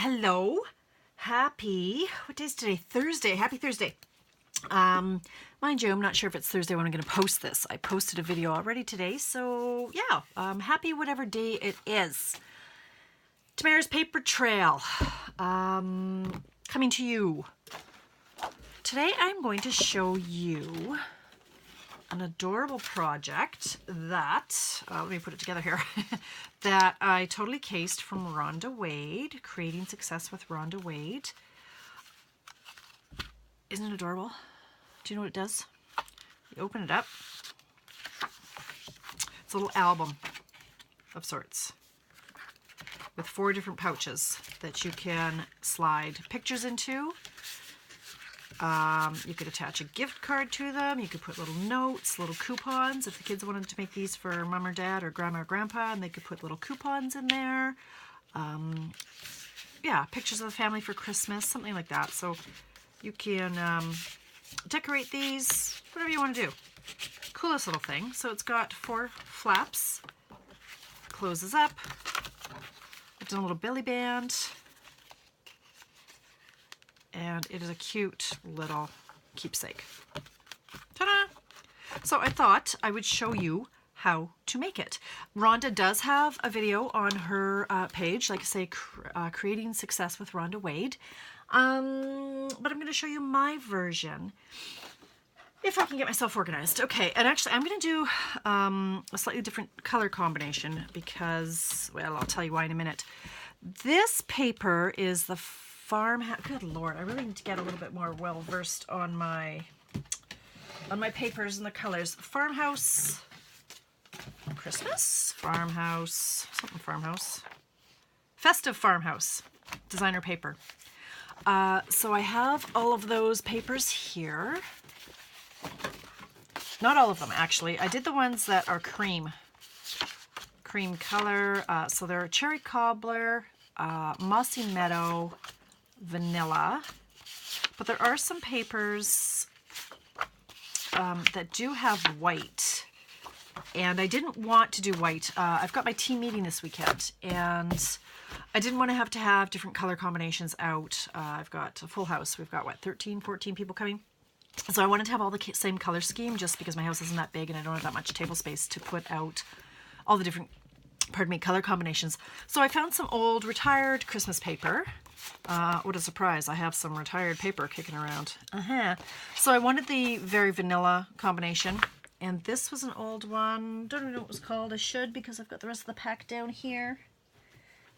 Hello. Happy, what day is today? Thursday. Happy Thursday. Mind you, I'm not sure if it's Thursday when I'm going to post this. I posted a video already today, so yeah, happy whatever day it is. Tamara's paper trail, coming to you. Today I'm going to show you an adorable project that, let me put it together here, that I totally cased from Ronda Wade, Creating Success with Ronda Wade. Isn't it adorable? Do you know what it does? You open it up. It's a little album of sorts with 4 different pouches that you can slide pictures into. You could attach a gift card to them. You could put little notes, little coupons. If the kids wanted to make these for mom or dad or grandma or grandpa, and they could put little coupons in there. Yeah, pictures of the family for Christmas, something like that. So you can decorate these, whatever you want to do. Coolest little thing. So it's got 4 flaps. Closes up. I've done a little belly band. And it is a cute little keepsake. Ta-da! So I thought I would show you how to make it. Rhonda does have a video on her page, like I say, Creating Success with Ronda Wade. But I'm going to show you my version, if I can get myself organized. Okay, and actually I'm going to do a slightly different color combination because, well, I'll tell you why in a minute. This paper is the farmhouse. Good Lord, I really need to get a little bit more well versed on my papers and the colors. Farmhouse Christmas, farmhouse, something farmhouse, festive farmhouse designer paper. So I have all of those papers here. Not all of them, actually. I did the ones that are cream color. So they're cherry cobbler, mossy meadow, vanilla, but there are some papers that do have white, and I didn't want to do white. I've got my team meeting this weekend, and I didn't want to have different color combinations out. I've got a full house. We've got, what, 13, 14 people coming? So I wanted to have all the same color scheme just because my house isn't that big and I don't have that much table space to put out all the different, color combinations. So I found some old retired Christmas paper. What a surprise, I have some retired paper kicking around. So I wanted the very vanilla combination, and this was an old one. Don't know what it was called. I should, because I've got the rest of the pack down here.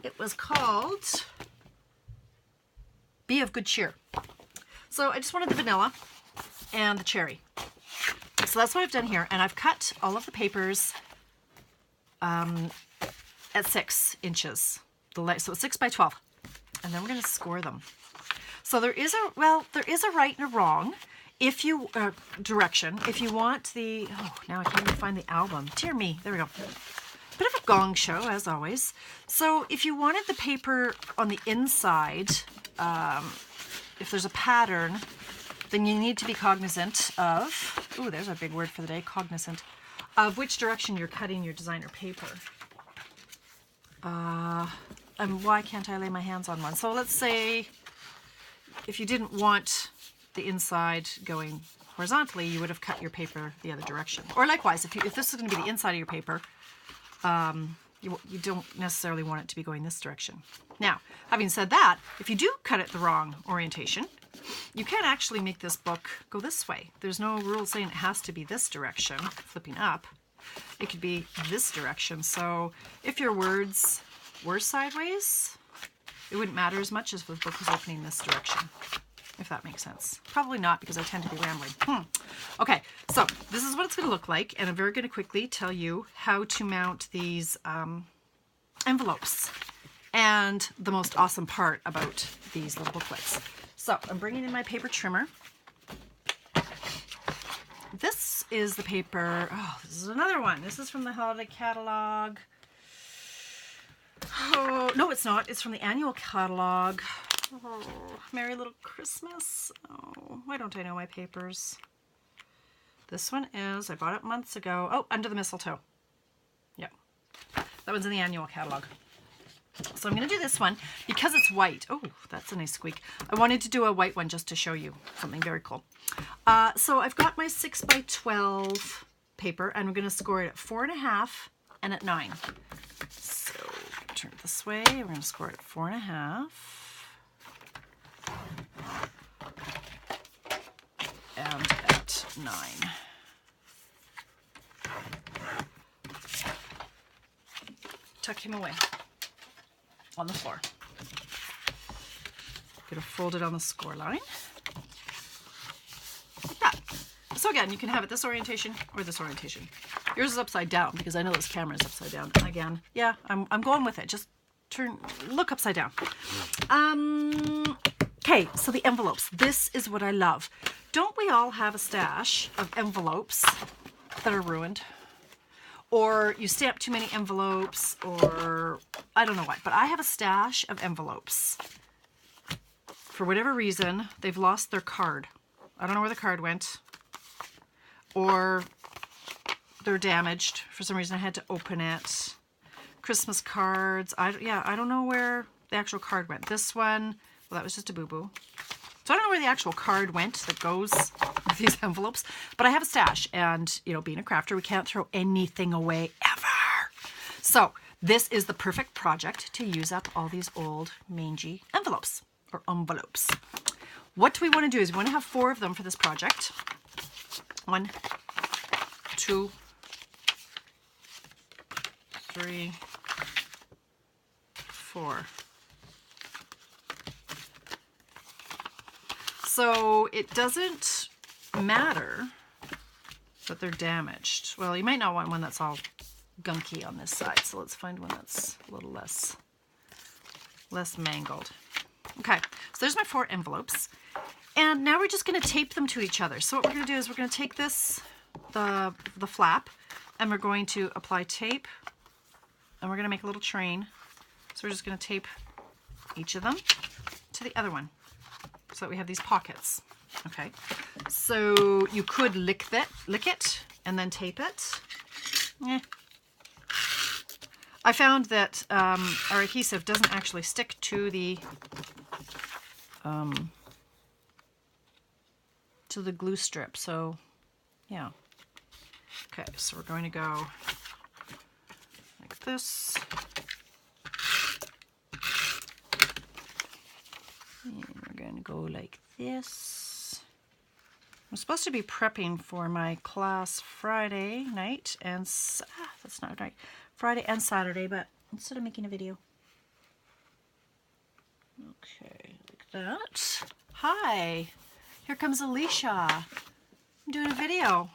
It was called Be of Good Cheer. So I just wanted the vanilla and the cherry. So that's what I've done here, and I've cut all of the papers at 6 inches. So it's 6 by 12. And then we're going to score them. So there is a right and a wrong if you, direction. If you want the, oh, now I can't even find the album. Dear me, there we go. Bit of a gong show, as always. So if you wanted the paper on the inside, if there's a pattern, then you need to be cognizant of, ooh, there's a big word for the day, cognizant, of which direction you're cutting your designer paper. And why can't I lay my hands on one? So let's say if you didn't want the inside going horizontally, you would have cut your paper the other direction. Or likewise, if this is going to be the inside of your paper, you don't necessarily want it to be going this direction. Now, having said that, if you do cut it the wrong orientation, you can actually make this book go this way. There's no rule saying it has to be this direction, flipping up. It could be this direction. So if your words were sideways, it wouldn't matter as much as if the book was opening this direction, if that makes sense. Probably not, because I tend to be rambling. Okay, so this is what it's going to look like, and I'm very going to quickly tell you how to mount these envelopes and the most awesome part about these little booklets. So I'm bringing in my paper trimmer. This is the paper, oh, this is another one. This is from the holiday catalog. Oh, no, it's not. It's from the annual catalog. Oh, Merry Little Christmas. Oh, why don't I know my papers? This one is, I bought it months ago. Oh, Under the Mistletoe. Yeah. That one's in the annual catalog. So I'm going to do this one because it's white. Oh, that's a nice squeak. I wanted to do a white one just to show you something very cool. So I've got my 6 by 12 paper, and I'm going to score it at 4.5 and at 9. So turn it this way. We're going to score it at 4.5 and at 9. Tuck him away on the floor. Gonna fold it on the score line. Like that. So again, you can have it this orientation or this orientation. Yours is upside down because I know this camera is upside down. Again, yeah, I'm going with it. Just look upside down. Okay, so the envelopes. This is what I love. Don't we all have a stash of envelopes that are ruined? Or you stamp too many envelopes, or I don't know what, but I have a stash of envelopes. For whatever reason, they've lost their card. I don't know where the card went, or they're damaged. For some reason, I had to open it. Christmas cards. I don't know where the actual card went. This one, well, that was just a boo-boo. So I don't know where the actual card went that goes with these envelopes, but I have a stash, and you know, being a crafter, we can't throw anything away ever. So this is the perfect project to use up all these old mangy envelopes or envelopes. What do we want to do is we want to have 4 of them for this project. 1, 2, 3, 4. So it doesn't matter that they're damaged. Well, you might not want one that's all gunky on this side. So let's find one that's a little less mangled. Okay, so there's my 4 envelopes. And now we're just going to tape them to each other. So what we're going to do is we're going to take this, the flap, and we're going to apply tape. And we're going to make a little train. So we're just going to tape each of them to the other one, so that we have these pockets. Okay, so you could lick it and then tape it. I found that our adhesive doesn't actually stick to the glue strip, so yeah. Okay, so we're going to go like this. And we're going to go like this. I'm supposed to be prepping for my class Friday night and that's not right. Friday and Saturday, but instead of making a video. Okay, like that. Hi, here comes Alicia. I'm doing a video.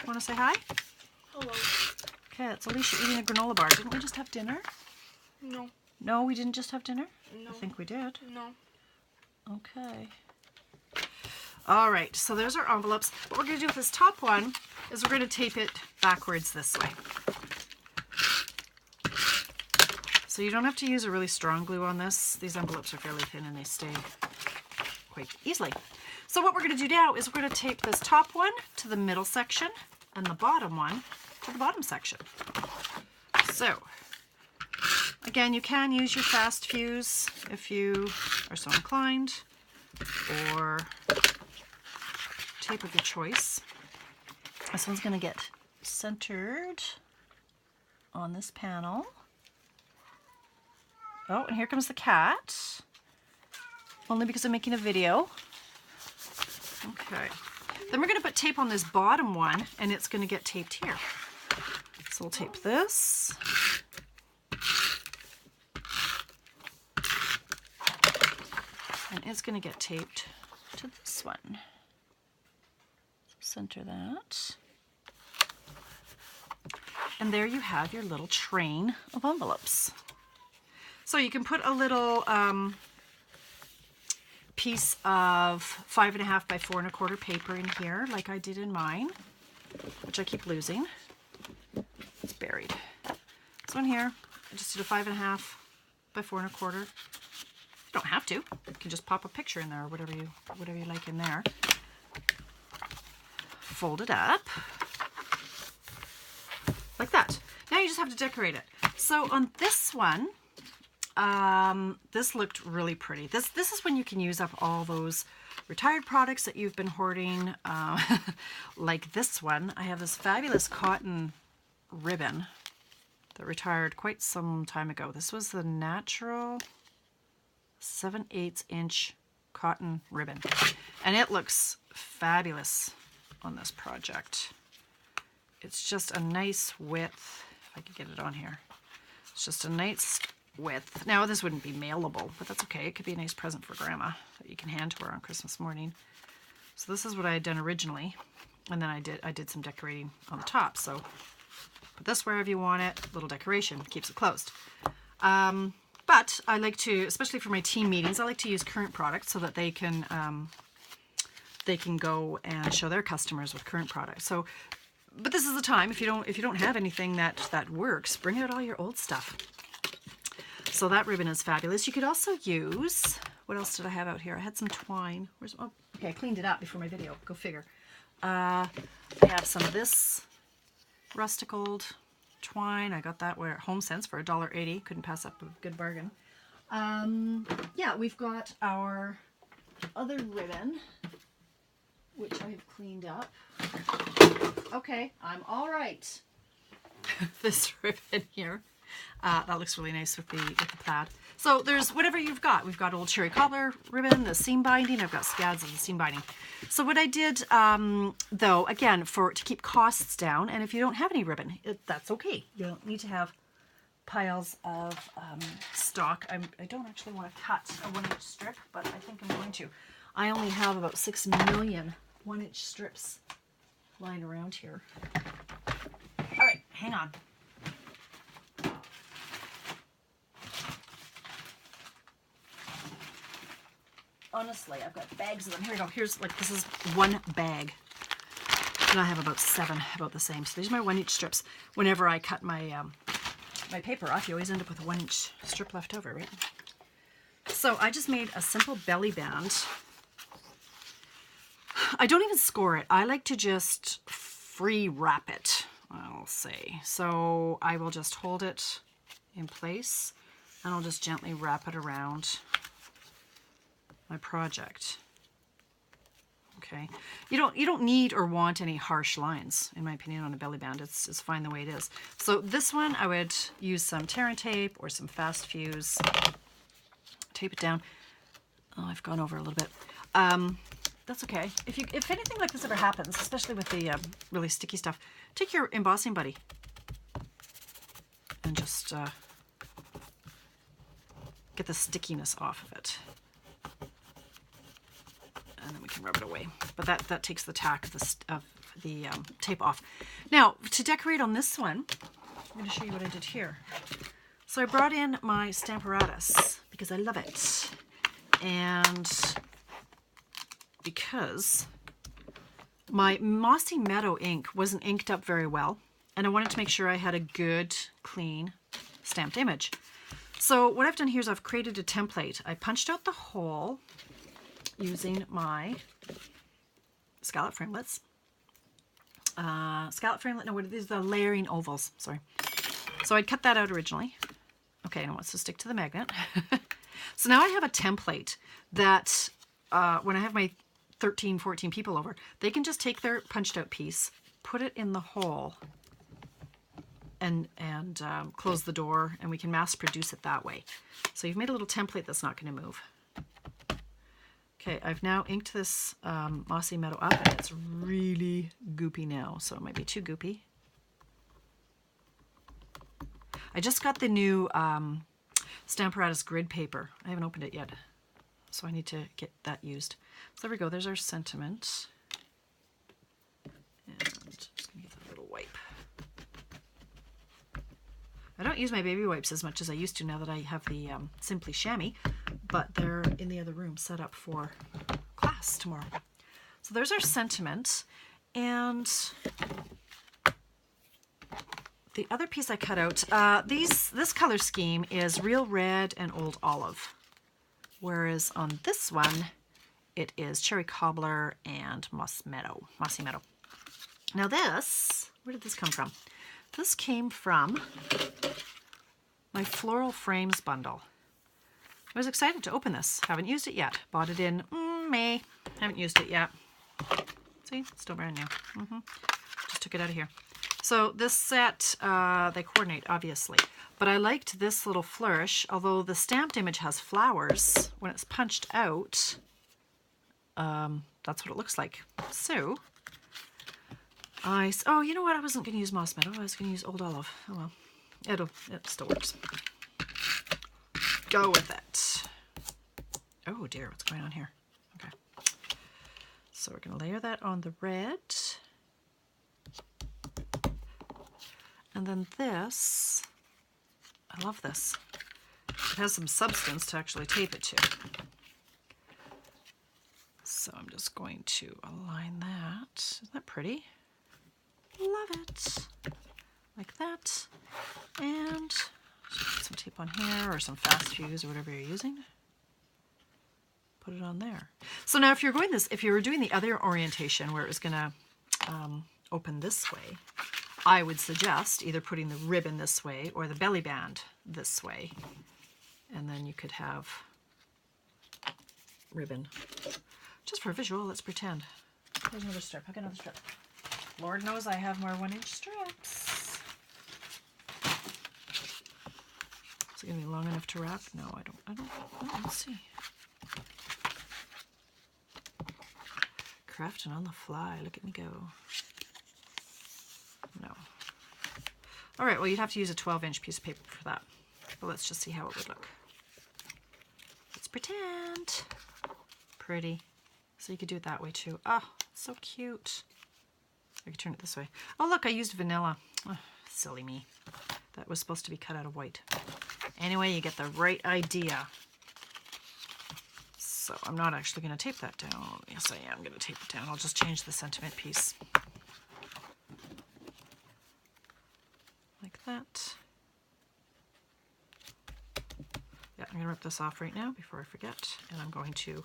Want to say hi? Hello. Okay, it's Alicia eating a granola bar. Didn't we just have dinner? No. No, we didn't just have dinner? No. I think we did. No. Okay. All right, so there's our envelopes. What we're going to do with this top one is we're going to tape it backwards this way. So you don't have to use a really strong glue on this. These envelopes are fairly thin and they stay quite easily. So what we're going to do now is we're going to tape this top one to the middle section and the bottom one to the bottom section. So again, you can use your fast fuse if you are so inclined, or tape of your choice. This one's going to get centered on this panel. Oh, and here comes the cat. Only because I'm making a video. Okay. Then we're going to put tape on this bottom one, and it's going to get taped here. So we'll tape this. And it's going to get taped to this one. Center that. And there you have your little train of envelopes. So you can put a little piece of 5.5 by 4 1/4 paper in here, like I did in mine, which I keep losing. It's buried. This one here, I just did a 5.5 by 4 1/4. You don't have to. You can just pop a picture in there or whatever you like in there. Fold it up like that. Now you just have to decorate it. So on this one, This looked really pretty. This is when you can use up all those retired products that you've been hoarding. Like this one. I have this fabulous cotton ribbon that retired quite some time ago. This was the natural 7/8 inch cotton ribbon. And it looks fabulous on this project. It's just a nice width. If I could get it on here. It's just a nice width. Now this wouldn't be mailable, but that's okay. It could be a nice present for Grandma that you can hand to her on Christmas morning. So this is what I had done originally, and then I did some decorating on the top. So put this wherever you want it. Little decoration keeps it closed. But I like to, especially for my team meetings, I like to use current products so that they can go and show their customers with current products. So, but this is the time, if you don't have anything that works, bring out all your old stuff. So that ribbon is fabulous. You could also use, what else did I have out here? I had some twine. Oh, okay, I cleaned it up before my video. Go figure. I have some of this rustic old twine. I got that where at HomeSense for $1.80. Couldn't pass up a good bargain. Yeah, we've got our other ribbon, which I have cleaned up. Okay, I'm all right. This ribbon here. That looks really nice with the plaid. So there's whatever you've got. We've got old cherry cobbler ribbon, the seam binding. I've got scads of the seam binding. So what I did, though, again, to keep costs down, and if you don't have any ribbon, that's okay. You don't need to have piles of stock. I don't actually want to cut a 1-inch strip, but I think I'm going to. I only have about 6 million 1-inch strips lying around here. All right, hang on. Honestly, I've got bags of them. Here we go. This is one bag. And I have about 7, about the same. So these are my 1-inch strips. Whenever I cut my my paper off, you always end up with a 1-inch strip left over, right? So I just made a simple belly band. I don't even score it. I like to just free wrap it, I'll say. So I will just hold it in place and I'll just gently wrap it around my project. Okay, you don't need or want any harsh lines, in my opinion, on a belly band. It's fine the way it is. So this one I would use some tear and tape or some fast fuse. Tape it down. Oh, I've gone over a little bit. That's okay. If anything like this ever happens, especially with the really sticky stuff, take your embossing buddy and just get the stickiness off of it. And then we can rub it away. But that takes the tack of the tape off. Now, to decorate on this one, I'm going to show you what I did here. So I brought in my Stamparatus because I love it. And because my Mossy Meadow ink wasn't inked up very well, and I wanted to make sure I had a good, clean, stamped image. So what I've done here is I've created a template. I punched out the hole using my scallop framelits. No, what are these? The layering ovals, sorry. So I'd cut that out originally. Okay, and it wants to stick to the magnet. So now I have a template that when I have my 13, 14 people over, they can just take their punched out piece, put it in the hole, and close the door, and we can mass produce it that way. So you've made a little template that's not going to move. Okay, I've now inked this Mossy Meadow up, and it's really goopy now, so it might be too goopy. I just got the new Stamparatus grid paper. I haven't opened it yet, so I need to get that used. So there we go, there's our sentiment. And just going to give that a little wipe. I don't use my baby wipes as much as I used to now that I have the Simply Chamois, but they're in the other room set up for class tomorrow. So there's our sentiment, and the other piece I cut out, this color scheme is Real Red and Old Olive, whereas on this one it is Cherry Cobbler and Mossy Meadow. Now this, where did this come from? This came from my Floral Frames bundle. I was excited to open this. Haven't used it yet. Bought it in May. Haven't used it yet. See, still brand new. Just took it out of here. So this set, they coordinate, obviously. But I liked this little flourish, although the stamped image has flowers. When it's punched out, that's what it looks like. So, oh, you know what? I wasn't going to use moss meadow. I was going to use old olive. Oh well. It still works. Go with it. Oh dear, what's going on here? Okay. So we're going to layer that on the red. And then this, I love this. It has some substance to actually tape it to. So I'm just going to align that. Isn't that pretty? Love it. Like that. And put some tape on here or some fast fuse or whatever you're using. Put it on there. So now if you're doing the other orientation where it was going to open this way, I would suggest either putting the ribbon this way or the belly band this way. And then you could have ribbon. Just for visual, let's pretend. There's another strip. I'll get another strip. Lord knows I have more 1-inch strips. Is it going to be long enough to wrap? No, I don't. Let's see. Crafting on the fly. Look at me go. No. All right, well, you'd have to use a 12-inch piece of paper for that. But let's just see how it would look. Let's pretend. Pretty. So you could do it that way too. Oh, so cute. I could turn it this way. Oh, look, I used vanilla. Oh, silly me. That was supposed to be cut out of white. Anyway, you get the right idea. So I'm not actually going to tape that down. Yes, I am going to tape it down. I'll just change the sentiment piece. Like that. Yeah, I'm going to rip this off right now before I forget. And I'm going to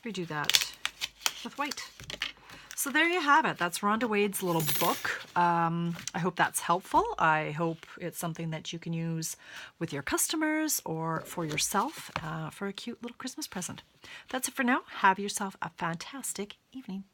redo that with white. So there you have it. That's Ronda Wade's little book. I hope that's helpful. I hope it's something that you can use with your customers or for yourself for a cute little Christmas present. That's it for now. Have yourself a fantastic evening.